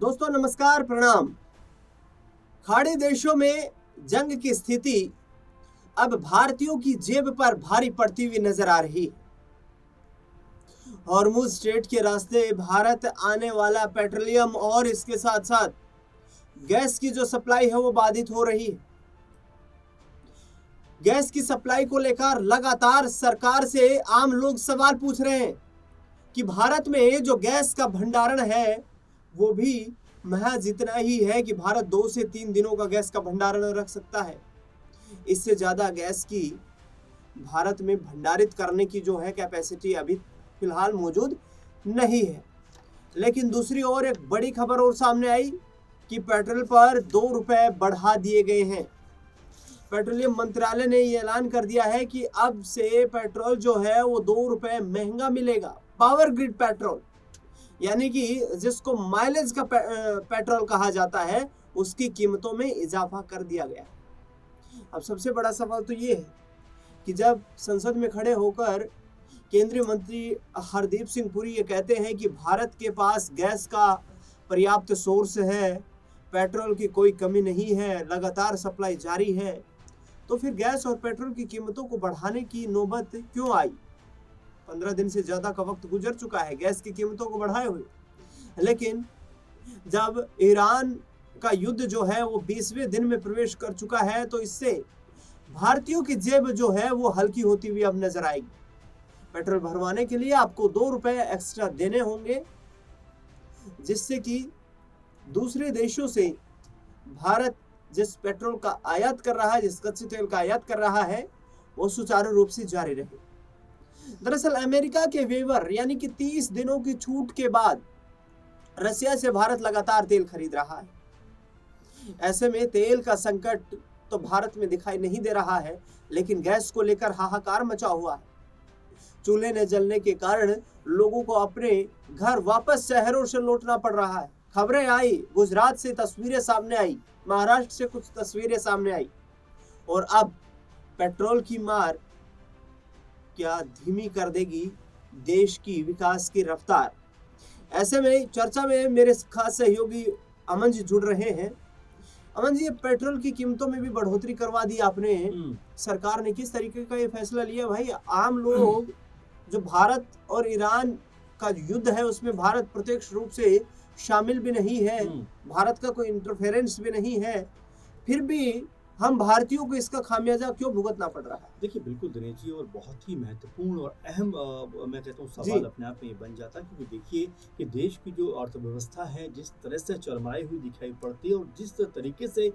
दोस्तों नमस्कार, प्रणाम। खाड़ी देशों में जंग की स्थिति अब भारतीयों की जेब पर भारी पड़ती हुई नजर आ रही है। हॉर्मुज स्ट्रेट के रास्ते भारत आने वाला पेट्रोलियम और इसके साथ साथ गैस की जो सप्लाई है वो बाधित हो रही है। गैस की सप्लाई को लेकर लगातार सरकार से आम लोग सवाल पूछ रहे हैं कि भारत में जो गैस का भंडारण है वो भी महज इतना ही है कि भारत 2 से 3 दिनों का गैस का भंडारण रख सकता है। इससे ज्यादा गैस की भारत में भंडारित करने की जो है कैपेसिटी अभी फिलहाल मौजूद नहीं है। लेकिन दूसरी ओर एक बड़ी खबर और सामने आई कि पेट्रोल पर 2 रुपए बढ़ा दिए गए हैं। पेट्रोलियम मंत्रालय ने यह ऐलान कर दिया है कि अब से पेट्रोल जो है वो 2 रुपए महंगा मिलेगा। पावर ग्रिड पेट्रोल यानी कि जिसको माइलेज का पेट्रोल कहा जाता है, उसकी कीमतों में इजाफा कर दिया गया। अब सबसे बड़ा सवाल तो ये है कि जब संसद में खड़े होकर केंद्रीय मंत्री हरदीप सिंह पुरी ये कहते हैं कि भारत के पास गैस का पर्याप्त सोर्स है, पेट्रोल की कोई कमी नहीं है, लगातार सप्लाई जारी है, तो फिर गैस और पेट्रोल की कीमतों को बढ़ाने की नौबत क्यों आई? 15 दिन से ज्यादा का वक्त गुजर चुका है गैस की कीमतों को बढ़ाए हुए। लेकिन जब ईरान का युद्ध जो है वो 20वें दिन में प्रवेश कर चुका है, तो इससे भारतीयों की जेब जो है वो हल्की होती हुई अब नजर आएगी। पेट्रोल भरवाने के लिए आपको 2 रुपए एक्स्ट्रा देने होंगे, जिससे कि दूसरे देशों से भारत जिस पेट्रोल का आयात कर रहा है, जिस कच्चे तेल का आयात कर रहा है, वो सुचारू रूप से जारी रहे। दरअसल अमेरिका के वेवर यानी कि 30 दिनों की छूट के बाद रसिया से भारत लगातार तेल खरीद रहा है। ऐसे में तेल का संकट तो भारत में दिखाई नहीं दे रहा है, लेकिन गैस को लेकर हाहाकार मचा हुआ है। चूल्हे न जलने के कारण लोगों को अपने घर वापस शहरों से लौटना पड़ रहा है। खबरें आई, गुजरात से तस्वीरें सामने आई, महाराष्ट्र से कुछ तस्वीरें सामने आई, और अब पेट्रोल की मार क्या धीमी कर देगी देश की विकास की रफ्तार। ऐसे में चर्चा में मेरे खास सहयोगी अमन जी जुड़ रहे हैं। अमन जी, ये पेट्रोल की कीमतों में भी बढ़ोतरी करवा दी आपने, सरकार ने किस तरीके का ये फैसला लिया? भाई, आम लोग जो भारत और ईरान का युद्ध है उसमें भारत प्रत्यक्ष रूप से शामिल भी नहीं है, भारत का कोई इंटरफेरेंस भी नहीं है, फिर भी हम भारतीयों को इसका खामियाजा क्यों भुगतना पड़ रहा है? देखिए, बिल्कुल दिनेश जी, और बहुत ही महत्वपूर्ण और अहम मैं कहता हूँ सवाल अपने आप में ये बन जाता है, क्योंकि देखिए कि देश की जो अर्थव्यवस्था है जिस तरह से चरमराई हुई दिखाई पड़ती है, और जिस तरीके से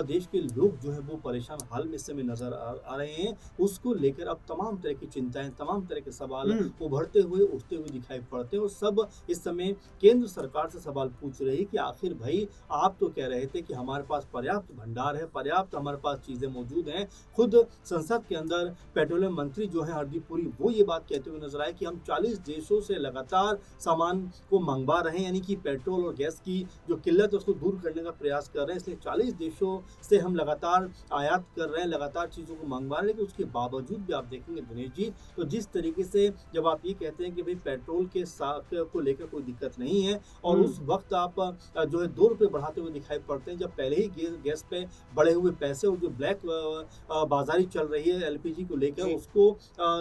देश के लोग जो है वो परेशान हाल में इस समय नजर आ रहे हैं, उसको लेकर अब तमाम तरह की चिंताएं, तमाम तरह के सवाल उभरते हुए उठते हुए दिखाई पड़ते हैं। और सब इस समय केंद्र सरकार से सवाल पूछ रहे हैं कि आखिर भाई, आप तो कह रहे थे कि हमारे पास पर्याप्त भंडार है, पर्याप्त हमारे पास चीजें मौजूद हैं। खुद संसद के अंदर पेट्रोलियम मंत्री जो है हरदीप पुरी, वो ये बात कहते हुए नजर आए कि हम 40 देशों से लगातार सामान को मंगवा रहे हैं, यानी कि पेट्रोल और गैस की जो किल्लत है उसको दूर करने का प्रयास कर रहे हैं। इसलिए 40 देशों से हम लगातार आयात कर रहे हैं, लगातार चीज़ों को मंगवा रहे हैं। लेकिन उसके बावजूद भी आप देखेंगे दिनेश जी, तो जिस तरीके से जब आप ये कहते हैं कि भाई पेट्रोल के साथ को लेकर कोई दिक्कत नहीं है, और उस वक्त आप जो है 2 रुपये बढ़ाते हुए दिखाई पड़ते हैं, जब पहले ही गैस पे बढ़े हुए पैसे और जो ब्लैक बाजारी चल रही है एलपीजी को लेकर, उसको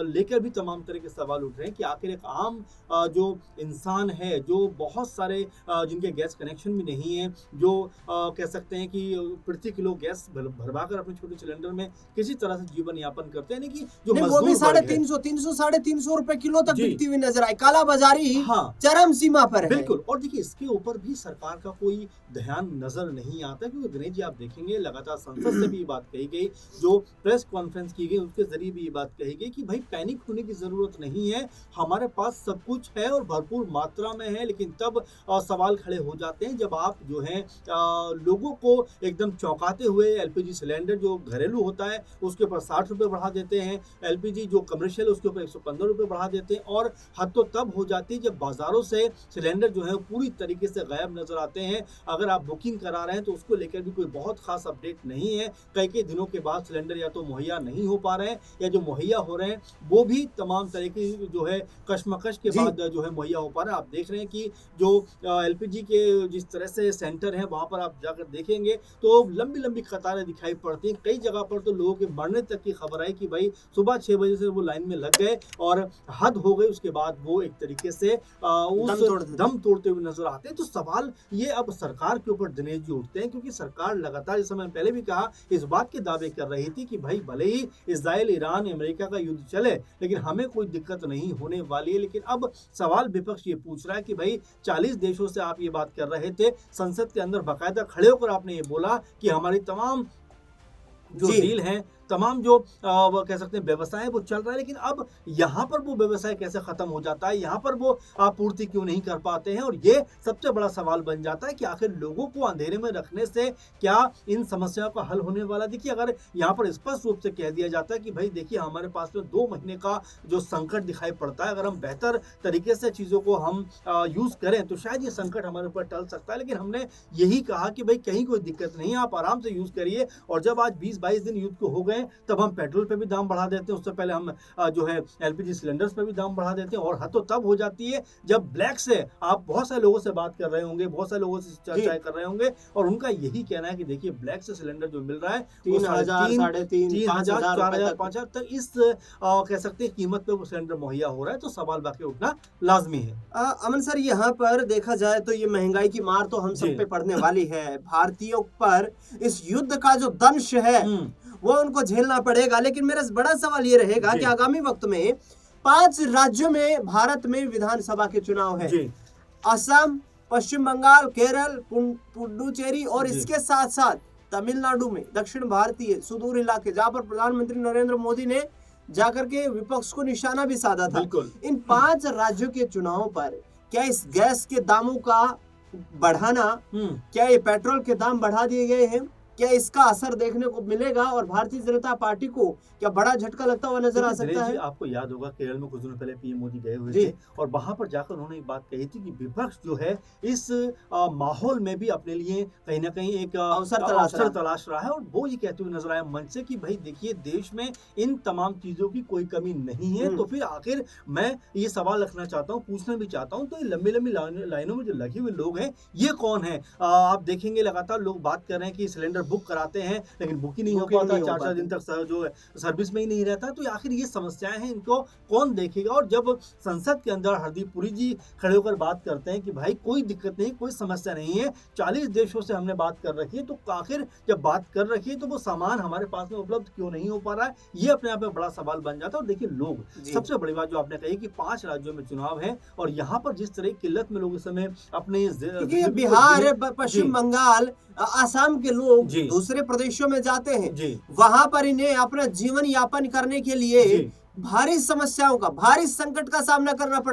लेकर भी तमाम तरह के सवाल उठ रहे हैं कि आखिर एक आम जो इंसान है, जो बहुत सारे जिनके गैस कनेक्शन भी नहीं है, जो कह सकते हैं कि प्रति किलो गैस भरवा कर अपने छोटे सिलेंडर में किसी तरह से जीवन यापन करते हैं, यानी कि जो वो भी 350 रुपए किलो तक बिकती हुई नजर आई। काला बाजारी चरम सीमा पर है। बिल्कुल। और देखिए, इसके ऊपर भी सरकार का कोई ध्यान नजर नहीं आता, क्योंकि दिनेश जी आप देखेंगे लगातार संसद से भी ये बात कही गई, जो प्रेस कॉन्फ्रेंस की गई उसके जरिए भी ये बात कही गई कि भाई पैनिक होने की जरूरत नहीं है, हमारे पास सब कुछ है और भरपूर मात्रा में है। लेकिन तब सवाल खड़े हो जाते हैं जब आप जो है लोगों को एकदम चौंकाते हुए एलपीजी सिलेंडर जो घरेलू होता है उसके ऊपर 60 रुपये बढ़ा देते हैं, एलपीजी जो कमर्शियल उसके ऊपर 115 रुपये बढ़ा देते हैं। और हद तो तब हो जाती है जब बाजारों से सिलेंडर जो है पूरी तरीके से गायब नजर आते हैं। अगर आप बुकिंग करा रहे हैं तो उसको लेकर भी कोई बहुत खास अपडेट नहीं है, कई कई दिनों के बाद सिलेंडर या तो मुहैया नहीं हो पा रहे हैं, या जो मुहैया हो रहे हैं वो भी तमाम तरह की जो है कशमकश के जी। बाद जो है मुहैया हो पा रहा है। आप देख रहे हैं कि जो एलपीजी के जिस तरह से सेंटर हैं वहाँ पर आप जाकर देखेंगे तो लंबी लंबी कतारें दिखाई पड़ती हैं। कई जगह पर तो लोगों के मरने तक की खबर आई कि भाई सुबह 6 बजे से वो लाइन में लग गए और हद हो गई, उसके बाद वो एक तरीके से दम तोड़ते हुए नजर आते हैं। तो सवाल ये अब सरकार के ऊपर दिनेश जी उठते हैं, क्योंकि सरकार लगातार, जैसे मैंने पहले भी कहा, इस बात के दावे कर रही थी कि भाई भले ही इजराइल, ईरान, अमेरिका का युद्ध चले लेकिन हमें कोई दिक्कत नहीं होने वाली है। लेकिन अब सवाल विपक्ष ये पूछ रहा है कि भाई 40 देशों से आप ये बात कर रहे थे, संसद के अंदर बाकायदा खड़े होकर आपने ये बोला कि हमारी तमाम जो डील हैं, तमाम जो वो कह सकते हैं व्यवसाय वो चल रहा है, लेकिन अब यहाँ पर वो व्यवसाय कैसे खत्म हो जाता है, यहाँ पर वो आपूर्ति क्यों नहीं कर पाते हैं। और ये सबसे बड़ा सवाल बन जाता है कि आखिर लोगों को अंधेरे में रखने से क्या इन समस्याओं का हल होने वाला। देखिए, अगर यहाँ पर स्पष्ट रूप से कह दिया जाता है कि भाई देखिए हमारे पास में 2 महीने का जो संकट दिखाई पड़ता है, अगर हम बेहतर तरीके से चीज़ों को हम यूज़ करें तो शायद ये संकट हमारे ऊपर टल सकता है। लेकिन हमने यही कहा कि भाई कहीं कोई दिक्कत नहीं है, आप आराम से यूज़ करिए। और जब आज 20-22 दिन युद्ध को हो गए तब हम पेट्रोल पे भी दाम बढ़ा देते हैं, उससे पहले हम जो है एलपीजी सिलेंडर्स पे भी दाम बढ़ा देते हैं। और हद तो तब हो जाती है जब ब्लैक से आप बहुत सारे लोगों से बात कर रहे होंगे, बहुत सारे लोगों से चर्चा कर रहे होंगे और उनका यही कहना है कि देखिए ब्लैक से सिलेंडर जो मिल रहा है 3,000, 3,500, 4,000, 5,000 तक इस कह सकते हैं कीमत पे वो सिलेंडर मुहैया हो रहा है। तो सवाल बाकी उठना लाजमी है। अमन सर, यहाँ पर देखा जाए तो ये महंगाई की मार तो हम सब पे पड़ने वाली है। भारतीयों पर इस युद्ध का जो दंश है वो उनको झेलना पड़ेगा। लेकिन मेरा बड़ा सवाल ये रहेगा कि आगामी वक्त में 5 राज्यों में भारत में विधानसभा के चुनाव है, असम, पश्चिम बंगाल, केरल, पुडुचेरी और इसके साथ साथ तमिलनाडु में दक्षिण भारतीय सुदूर इलाके, जहाँ पर प्रधानमंत्री नरेंद्र मोदी ने जाकर के विपक्ष को निशाना भी साधा था। इन 5 राज्यों के चुनाव पर क्या इस गैस के दामों का बढ़ाना, क्या ये पेट्रोल के दाम बढ़ा दिए गए हैं, क्या इसका असर देखने को मिलेगा और भारतीय जनता पार्टी को क्या बड़ा झटका लगता हुआ नजर आ सकता है? आपको याद होगा केरल में कुछ दिनों पहले पीएम मोदी गए हुए थे और वहां पर जाकर उन्होंने एक बात कही थी कि विपक्ष जो है इस माहौल में भी अपने लिए कहीं ना कहीं एक अवसर तलाश रहा है। और वो ये कहते हुए नजर आया मंच से कि भाई देखिए देश में इन तमाम चीजों की कोई कमी नहीं है। तो फिर आखिर मैं ये सवाल रखना चाहता हूँ, पूछना भी चाहता हूँ, तो ये लंबी लंबी लाइनों में जो लगे हुए लोग हैं ये कौन है? आप देखेंगे लगातार लोग बात कर रहे हैं कि सिलेंडर बुक कराते हैं लेकिन बुक ही नहीं हो पाता, 4-4 दिन तक जो सर्विस में ही नहीं रहता। तो आखिर ये समस्याएं हैं, इनको कौन देखेगा? और जब संसद के अंदर हरदीप पुरी जी खड़े होकर बात करते हैं कि भाई कोई दिक्कत नहीं, कोई समस्या नहीं है, 40 देशों से हमने बात कर रखी है, तो आखिर जब बात कर रखी है तो वो सामान हमारे पास में उपलब्ध क्यों नहीं हो पा रहा है? ये अपने आप में बड़ा सवाल बन जाता है। और देखिए लोग, सबसे बड़ी बात जो आपने कही कि 5 राज्यों में चुनाव है और यहाँ पर जिस तरह किल्लत में लोग इस समय अपने बिहार, पश्चिम बंगाल, आसाम के लोग दूसरे प्रदेशों में जाते हैं, वहां पर इन्हें अपना जीवन यापन करने के लिए भारी समस्याओं का, भारी संकट का सामना करना पड़ रहा है।